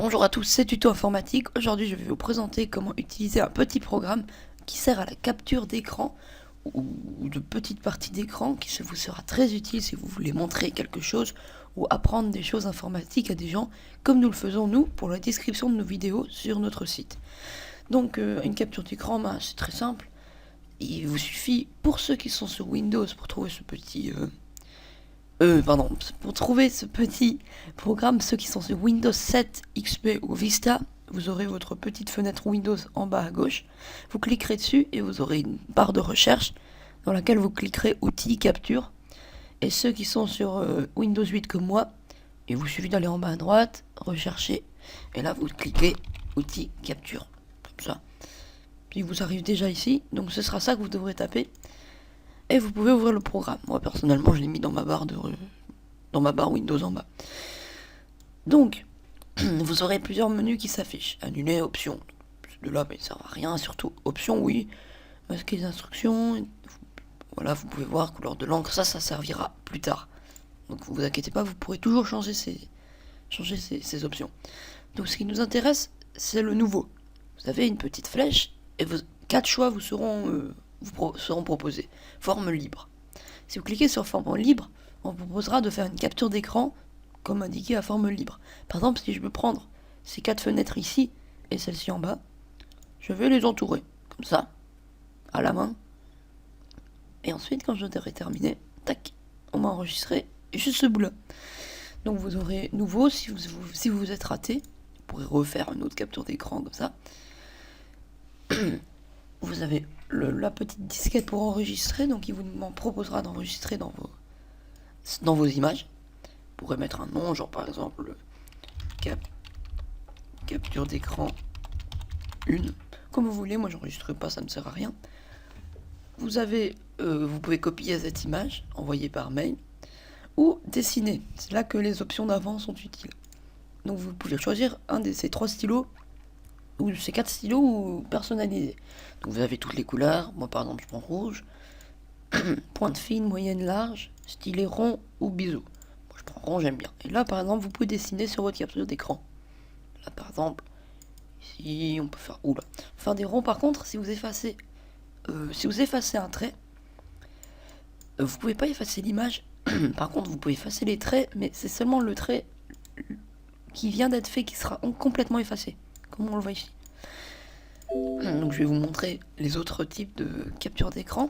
Bonjour à tous, c'est Tuto Informatique. Aujourd'hui, je vais vous présenter comment utiliser un petit programme qui sert à la capture d'écran ou de petites parties d'écran qui vous sera très utile si vous voulez montrer quelque chose ou apprendre des choses informatiques à des gens comme nous le faisons nous pour la description de nos vidéos sur notre site. Donc une capture d'écran, c'est très simple. Il vous suffit, pour ceux qui sont sur Windows, pour trouver ce petit pour trouver ce petit programme, ceux qui sont sur Windows 7, XP ou Vista, vous aurez votre petite fenêtre Windows en bas à gauche. Vous cliquerez dessus et vous aurez une barre de recherche dans laquelle vous cliquerez outils capture. Et ceux qui sont sur Windows 8 comme moi, il vous suffit d'aller en bas à droite, rechercher, et là vous cliquez outils capture, comme ça. Puis il vous arrive déjà ici, donc ce sera ça que vous devrez taper. Et vous pouvez ouvrir le programme. Moi personnellement je l'ai mis dans ma barre Windows en bas. Donc vous aurez plusieurs menus qui s'affichent. Annuler, options. De là mais ça ne sert à rien, surtout options oui. Masquer les instructions. Voilà, vous pouvez voir couleur de l'encre, ça servira plus tard. Donc vous inquiétez pas, vous pourrez toujours changer ces options. Donc ce qui nous intéresse, c'est le nouveau. Vous avez une petite flèche et 4 choix vous seront proposés. Forme libre. Si vous cliquez sur forme libre, on vous proposera de faire une capture d'écran comme indiqué à forme libre. Par exemple, si je veux prendre ces 4 fenêtres ici et celle-ci en bas, je vais les entourer, comme ça, à la main. Et ensuite, quand je devrais terminer, tac, on m'a enregistré juste ce bout-là. Donc vous aurez nouveau, si vous vous êtes raté, vous pourrez refaire une autre capture d'écran comme ça. Vous avez la petite disquette pour enregistrer, donc il vous proposera d'enregistrer dans vos images. Vous pourrez mettre un nom, genre par exemple capture d'écran 1, comme vous voulez. Moi j'enregistre pas, ça ne sert à rien. Vous pouvez copier cette image, envoyer par mail, ou dessiner. C'est là que les options d'avant sont utiles. Donc vous pouvez choisir un de ces 3 stylos, ou ces 4 stylos, ou personnaliser. Donc vous avez toutes les couleurs. Moi par exemple je prends rouge, pointe fine, moyenne, large, stylet rond ou biseau. Moi je prends rond, j'aime bien. Et là par exemple vous pouvez dessiner sur votre capture d'écran. Là par exemple, ici on peut faire des ronds. Par contre si vous effacez un trait, vous pouvez pas effacer l'image. Par contre vous pouvez effacer les traits, mais c'est seulement le trait qui vient d'être fait qui sera complètement effacé, comme on le voit ici. Donc je vais vous montrer les autres types de capture d'écran.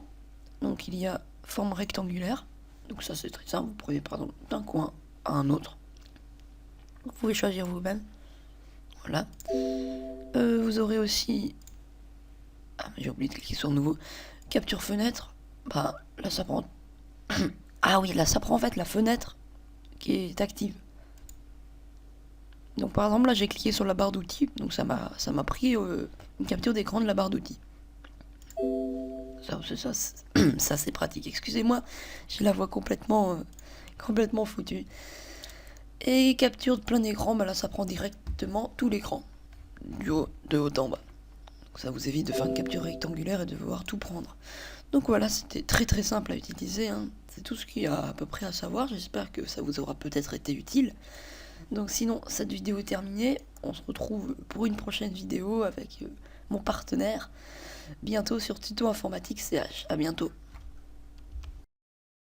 Donc il y a forme rectangulaire, donc ça c'est très simple, vous prenez par exemple d'un coin à un autre. Vous pouvez choisir vous-même. Voilà. Vous aurez aussi, j'ai oublié de cliquer sur nouveau, capture fenêtre. Là ça prend ah oui, là ça prend en fait la fenêtre qui est active. Donc par exemple là j'ai cliqué sur la barre d'outils, donc ça m'a pris une capture d'écran de la barre d'outils. Ça c'est pratique. Excusez-moi, j'ai la voix complètement foutue. Et capture de plein écran, là ça prend directement tout l'écran, de haut en bas. Donc ça vous évite de faire une capture rectangulaire et de devoir tout prendre. Donc voilà, c'était très très simple à utiliser, hein. C'est tout ce qu'il y a à peu près à savoir. J'espère que ça vous aura peut-être été utile. Donc sinon, cette vidéo est terminée. On se retrouve pour une prochaine vidéo avec mon partenaire bientôt sur Tuto Informatique CH. À bientôt.